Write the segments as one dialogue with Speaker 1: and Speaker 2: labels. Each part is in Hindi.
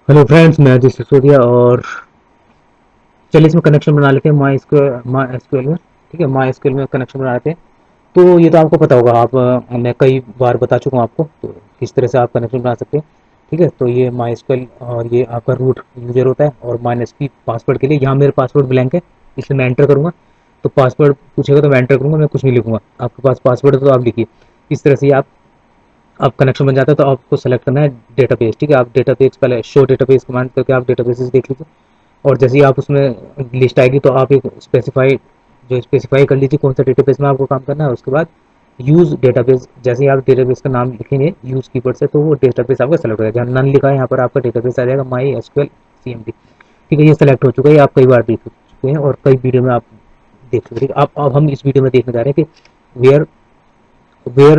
Speaker 1: हेलो फ्रेंड्स, मैं अजय सिसोदिया। और चलिए इसमें कनेक्शन बना लेते हैं माई एसक्यूएल में। ठीक है, माई एसक्यूएल में कनेक्शन बना लेते हैं। तो ये तो आपको पता होगा, मैं कई बार बता चुका हूँ आपको तो किस तरह से आप कनेक्शन बना सकते हैं। ठीक है, तो ये माई एसक्यूएल और ये आपका रूट यूजर होता है, और माइनस पी पासवर्ड के लिए। यहाँ मेरा पासवर्ड ब्लैंक है, इसलिए मैं एंटर करूँगा। तो पासवर्ड पूछेगा तो मैं एंटर करूँगा, मैं कुछ नहीं लिखूंगा। आपके पास पासवर्ड है तो आप लिखिए। इस तरह से आप कनेक्शन बन जाता है। तो आपको सेलेक्ट करना है डेटाबेस। ठीक है, आप डेटाबेस पहले शो डेटाबेस कमांड करके आप डेटाबेसेस देख लीजिए। और जैसे ही आप उसमें लिस्ट आएगी तो आप एक स्पेसिफाई कर लीजिए कौन सा डेटाबेस में आपको काम करना है। उसके बाद यूज डेटाबेस, जैसे ही आप डेटाबेस का नाम लिखेंगे यूज कीवर्ड से, तो वो डेटाबेस आपका सेलेक्ट हो जाएगा। जहाँ नन लिखा है यहाँ पर आपका डेटाबेस आ जाएगा माई एसक्यूएल सीएमडी। ठीक है, ये सेलेक्ट हो चुका है, आप कई बार देख चुके हैं और कई वीडियो में आप देख चुके हैं। ठीक है, अब हम इस वीडियो में देखने जा रहे हैं कि वेयर वेयर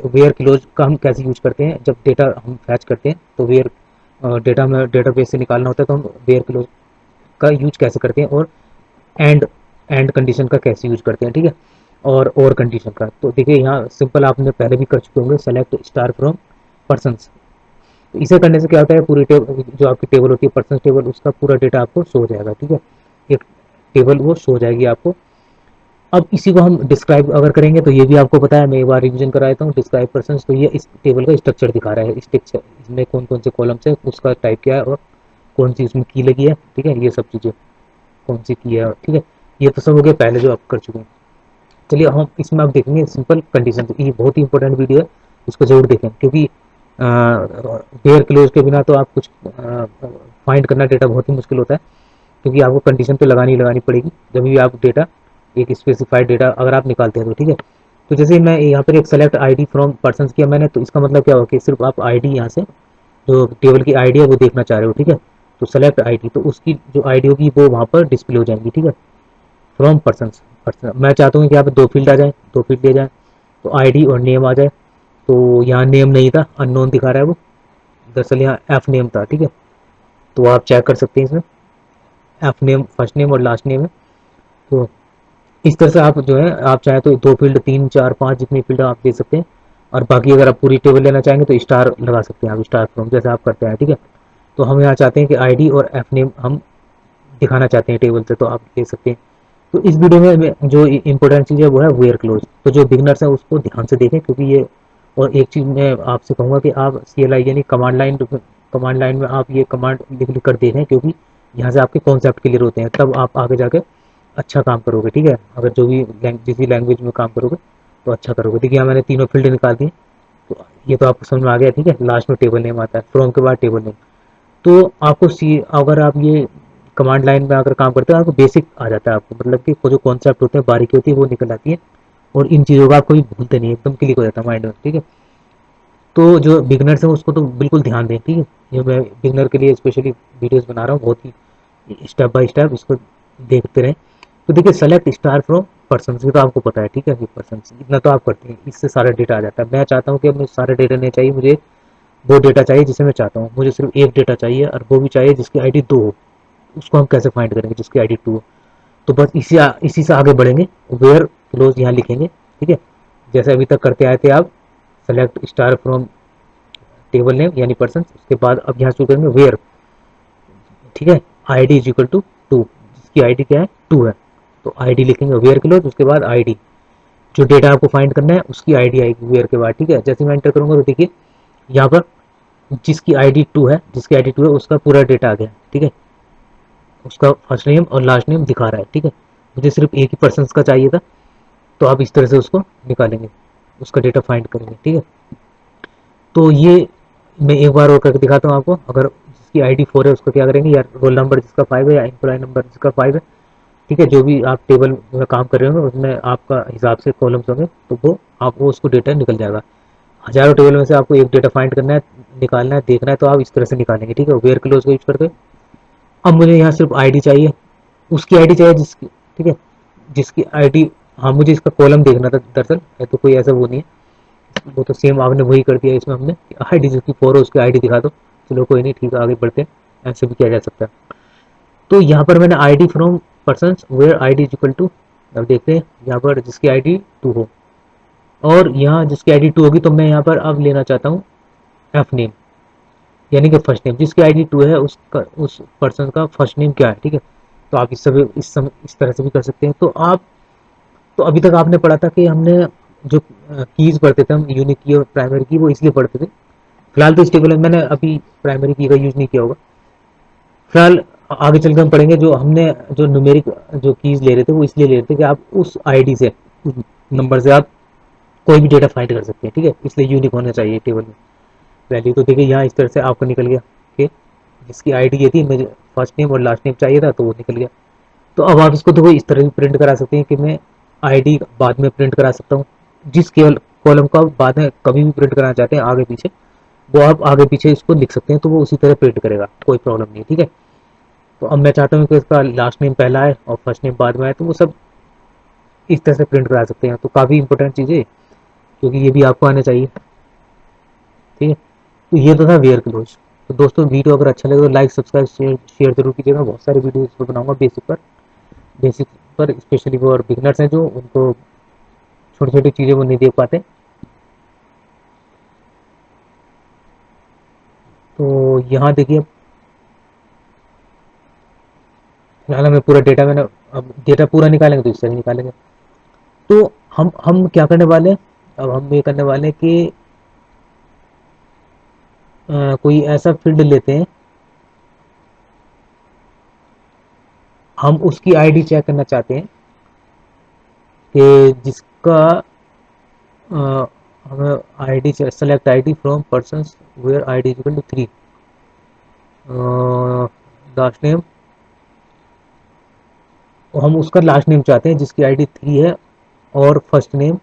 Speaker 1: वेयर क्लोज का हम कैसे यूज करते हैं। जब डेटा हम फैच करते हैं तो वेयर डेटा में डेटाबेस से निकालना होता है, तो हम वेयर क्लोज का यूज कैसे करते हैं। और एंड एंड कंडीशन का कैसे यूज करते हैं। ठीक है, और कंडीशन का तो देखिए यहाँ सिंपल आपने पहले भी कर चुके होंगे, सेलेक्ट स्टार फ्रॉम पर्सन्स। तो इसे करने से क्या होता है, पूरी टेबल जो आपकी टेबल होती है पर्सन टेबल, उसका पूरा डेटा आपको शो हो जाएगा। ठीक है, एक टेबल वो शो हो जाएगी आपको। अब इसी को हम डिस्क्राइब अगर करेंगे तो ये भी आपको पता है, मैं एक बार रिवीजन करा देता हूँ। डिस्क्राइब पर्सन्स, तो ये इस टेबल का स्ट्रक्चर दिखा रहा है। स्ट्रक्चर इसमें कौन कौन से कॉलम्स है, उसका टाइप क्या है, और कौन सी उसमें की लगी है। ठीक है, ये सब चीज़ें कौन सी की है। ठीक है, ये तो सब हो गया पहले जो आप कर चुके हैं। चलिए हम इसमें आप देखेंगे सिंपल कंडीशन। तो ये बहुत ही इंपॉर्टेंट वीडियो है, इसको जरूर देखें, क्योंकि वेयर क्लोज के बिना तो आप कुछ फाइंड करना डेटा बहुत ही मुश्किल होता है। क्योंकि आपको कंडीशन तो लगानी ही लगानी पड़ेगी जब भी आप डेटा, एक स्पेसिफाइड डेटा अगर आप निकालते हैं तो। ठीक है, तो जैसे मैं यहाँ पर एक सेलेक्ट आईडी फ्रॉम पर्सन किया मैंने, तो इसका मतलब क्या होगा कि सिर्फ आप आईडी यहाँ से जो टेबल की आईडी है वो देखना चाह रहे हो। ठीक है, तो सेलेक्ट आईडी, तो उसकी जो आईडी होगी वो वहाँ पर डिस्प्ले हो जाएंगी। ठीक है, फ्रॉम पर्सन पर्सन मैं चाहता हूँ कि यहाँ पे दो फील्ड आ जाए, दो फील्ड दिए जाए, तो आईडी और नेम आ जाए। तो यहाँ नेम नहीं था, अननोन दिखा रहा है वो, दरअसल यहाँ एफ नेम था। ठीक है, तो आप चेक कर सकते हैं इसमें एफ नेम फर्स्ट नेम और लास्ट नेम है। तो इस तरह से आप जो है, आप चाहे तो दो फील्ड, तीन, चार, पाँच, जितनी फील्ड आप दे सकते हैं। और बाकी अगर आप पूरी टेबल लेना चाहेंगे तो स्टार लगा सकते हैं आप, स्टार फ्रॉम जैसे आप करते हैं। ठीक है, तो हम यहाँ चाहते हैं कि आईडी और एफ नेम हम दिखाना चाहते हैं टेबल से, तो आप ले सकते हैं। तो इस वीडियो में जो इंपॉर्टेंट चीज़ है वो है वेयर क्लोज। तो जो बिगनर्स है उसको ध्यान से देखें, क्योंकि ये, और एक चीज़ मैं आपसे कहूँगा कि आप CLI यानी कमांड लाइन में आप ये कमांड लिख लिख कर देखें, क्योंकि यहाँ से आपके कॉन्सेप्ट क्लियर होते हैं, तब आप आगे जाके अच्छा काम करोगे। ठीक है, अगर जो भी जिस भी लैंग्वेज में काम करोगे तो अच्छा करोगे। देखिए यहाँ मैंने तीनों फील्ड निकाल दी। तो ये तो आपको समझ में आ गया। ठीक है, लास्ट में टेबल नेम आता है, फ्रॉम के बाद टेबल नेम। तो आपको सी अगर आप ये कमांड लाइन में अगर काम करते हो आपको बेसिक आ जाता है, आपको मतलब कि वो जो कॉन्सेप्ट होते हैं, बारीकी होती है, वो निकल आती है। और इन चीज़ों का आप कभी भूलते नहीं, एकदम क्लिक हो जाता है माइंड में। ठीक है, तो जो बिगनर्स हैं उसको तो बिल्कुल ध्यान दें। ठीक है, ये मैं बिगनर के लिए स्पेशली वीडियोस बना रहा हूँ, बहुत ही स्टेप बाय स्टेप इसको देखते रहें। तो देखिए सेलेक्ट स्टार फ्रॉम पर्सन, ये तो आपको पता है। ठीक है, पर्सन इतना तो आप करते हैं, इससे सारा डेटा आ जाता है। मैं चाहता हूँ कि अब मुझे सारे डेटा नहीं चाहिए, मुझे वो डेटा चाहिए जिसे मैं चाहता हूँ। मुझे सिर्फ एक डेटा चाहिए, और वो भी चाहिए जिसकी आईडी 2 हो। उसको हम कैसे फाइंड करेंगे जिसकी आईडी 2 हो? तो बस इसी से आगे बढ़ेंगे, वेयर क्लोज यहाँ लिखेंगे। ठीक है, जैसे अभी तक करते आए थे आप, select star from table name यानी पर्सन, उसके बाद अब यहाँ शुरू करेंगे वेयर। ठीक है, आईडी इज इक्वल टू 2, जिसकी आईडी क्या है, 2 है। तो आईडी लिखेंगे वेयर क्लोज, उसके बाद आईडी, जो डेटा आपको फाइंड करना है उसकी आईडी आएगी वेयर के बाद। ठीक है, जैसे मैं एंटर करूंगा तो देखिए यहाँ पर जिसकी आईडी 2 है, उसका पूरा डेटा आ गया। ठीक है, उसका फर्स्ट नेम और लास्ट नेम दिखा रहा है। ठीक है, मुझे सिर्फ एक ही पर्सन का चाहिए था, तो आप इस तरह से उसको निकालेंगे, उसका डेटा फाइंड करेंगे। ठीक है, तो ये मैं एक बार और करके दिखाता हूँ आपको। अगर जिसकी आईडी 4 है उसको क्या करेंगे, या रोल नंबर जिसका 5 है, या एम्प्लॉय नंबर जिसका 5 है। ठीक है, जो भी आप टेबल में काम कर रहे होंगे उसमें आपका हिसाब से कॉलम्स होंगे, तो वो आपको उसको डेटा निकल जाएगा। हजारों टेबल में से आपको एक डेटा फाइंड करना है, निकालना है, देखना है, तो आप इस तरह से निकालेंगे। ठीक है, वेयर क्लोज को यूज करके। अब मुझे यहाँ सिर्फ आईडी चाहिए, उसकी आईडी चाहिए जिसकी, ठीक है, जिसकी आईडी, हाँ मुझे इसका कॉलम देखना था दरअसल, है तो कोई ऐसा वो नहीं है। वो तो सेम आपने वही कर दिया इसमें, हमने आईडी जिसकी 4 है उसकी आईडी दिखा दो। चलो कोई नहीं, ठीक है, आगे बढ़ते हैं, ऐसे भी किया जा सकता है। तो यहाँ पर मैंने ID from person where ID is equal to, अब देखते हैं यहाँ पर जिसकी आईडी 2 हो, और यहाँ जिसकी आईडी 2 होगी तो मैं यहाँ पर अब लेना चाहता हूँ एफ नेम। यानी कि फर्स्ट नेम जिसकी आईडी 2 है उसका उस पर्सन का फर्स्ट नेम क्या है, ठीक है। तो आप इस तरह से भी कर सकते हैं। तो अभी तक आपने पढ़ा था कि हमने जो कीज पढ़ते थे हम, यूनिक की और प्राइमरी की, वो इसलिए पढ़ते थे। फिलहाल तो इस टेबल में मैंने अभी प्राइमरी की का यूज नहीं किया होगा। फिलहाल आगे चलकर हम पढ़ेंगे, जो हमने जो न्यूमेरिक जो कीज ले रहे थे वो इसलिए ले रहे थे कि आप उस आईडी से, उस नंबर से आप कोई भी डेटा फाइंड कर सकते हैं, ठीक है। इसलिए यूनिक होना चाहिए टेबल में वैल्यू। तो देखिए यहाँ इस तरह से आपका निकल गया कि जिसकी आईडी ये थी, मुझे फर्स्ट नेम और लास्ट नेम चाहिए था, तो वो निकल गया। तो अब आप इसको देखो इस तरह भी प्रिंट करा सकते हैं कि मैं आईडी बाद में प्रिंट करा सकता हूँ। जिस केवल कॉलम का बाद में कभी भी प्रिंट कराना चाहते हैं आगे पीछे, वो आप आगे पीछे इसको लिख सकते हैं, तो वो उसी तरह प्रिंट करेगा, कोई प्रॉब्लम नहीं है, ठीक है। तो अब मैं चाहता हूँ कि इसका लास्ट नेम पहला है और फर्स्ट नेम बाद में है, तो वो सब इस तरह से प्रिंट करा सकते हैं। तो काफ़ी इंपॉर्टेंट चीज़ है, क्योंकि ये भी आपको आना चाहिए, ठीक है। तो ये तो था वेयर क्लोज। तो दोस्तों वीडियो अगर अच्छा लगे तो लाइक सब्सक्राइब शेयर जरूर कीजिएगा। बहुत सारे वीडियो इस पर बनाऊंगा बेसिक पर स्पेशली वो और बिगनर्स हैं जो उनको छोटी छोटी चीज़ें वो नहीं देख पाते। तो यहाँ देखिए फिलहाल हमें पूरा डेटा मैंने, अब डेटा पूरा निकालेंगे तो इस तरह निकालेंगे। तो हम क्या करने वाले हैं, अब हम ये करने वाले हैं कि कोई ऐसा फील्ड लेते हैं, हम उसकी आईडी चेक करना चाहते हैं कि जिसका हमें ID select ID from person where ID equal to 3, last name, हम उसका लास्ट नेम चाहते हैं जिसकी आईडी 3 है, और फर्स्ट नेम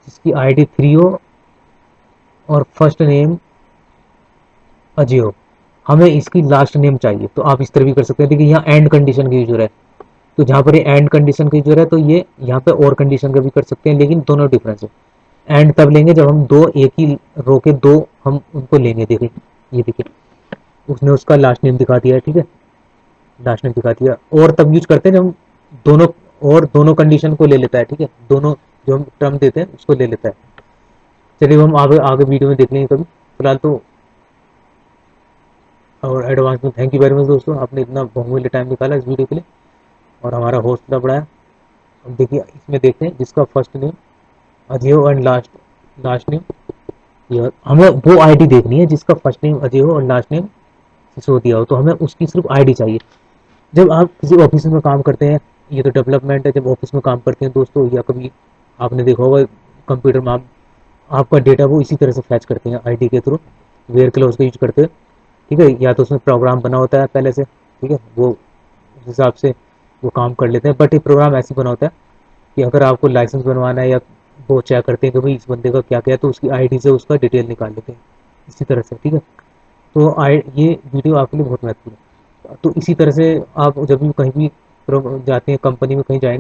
Speaker 1: जिसकी आईडी 3 हो और फर्स्ट नेम अजय हो। हमें इसकी लास्ट नेम चाहिए, तो आप इस तरह भी कर सकते हैं। देखिए यहाँ एंड कंडीशन की यूज हो रहा है, तो जहाँ पर ये एंड कंडीशन की यूज हो रहा है, तो ये यहाँ पे और कंडीशन का भी कर सकते हैं, लेकिन दोनों डिफरेंस है। एंड तब लेंगे जब हम दो एक ही रो के दो हम उनको लेंगे। देखिए ये देखिए उसने उसका लास्ट नेम दिखा दिया है, ठीक है, लास्ट नेम दिखा दिया। और तब यूज करते हैं जब हम दोनों, और दोनों कंडीशन को ले लेता है, ठीक है, दोनों जो हम टर्म देते हैं उसको ले लेता है। चलिए हम आगे आगे वीडियो में देख लेंगे कभी। फिलहाल तो और एडवांस में थैंक यू वेरी मच दोस्तों, आपने इतना बहुमूल्य टाइम निकाला इस वीडियो के लिए और हमारा हौसला बढ़ाया। अब देखिए इसमें देखते हैं जिसका फर्स्ट नेम अजय हो एंड लास्ट लास्ट नेम ये, हमें वो आईडी देखनी है जिसका फर्स्ट नेम अजय हो और लास्ट नेम सिसोदिया हो। तो हमें उसकी सिर्फ आईडी चाहिए। जब आप किसी ऑफिस में काम करते हैं, ये तो डेवलपमेंट है, जब ऑफिस में काम करते हैं दोस्तों, या कभी आपने देखा होगा कंप्यूटर में आप आपका डेटा वो इसी तरह से फैच करते हैं आईडी के थ्रू, वेयर क्लोज का यूज करते हैं, ठीक है। या तो उसमें प्रोग्राम बना होता है पहले से, ठीक है, वो उस हिसाब से वो काम कर लेते हैं। बट ये प्रोग्राम ऐसे बना होता है कि अगर आपको लाइसेंस बनवाना है, या वो चेक करते हैं कि भाई इस बंदे का क्या क्या है, तो उसकी आईडी से उसका डिटेल निकाल लेते हैं इसी तरह से, ठीक है। तो आई ये वीडियो आपके लिए बहुत महत्वपूर्ण है। तो इसी तरह से आप जब भी कहीं भी जाते हैं कंपनी में कहीं जाएंगे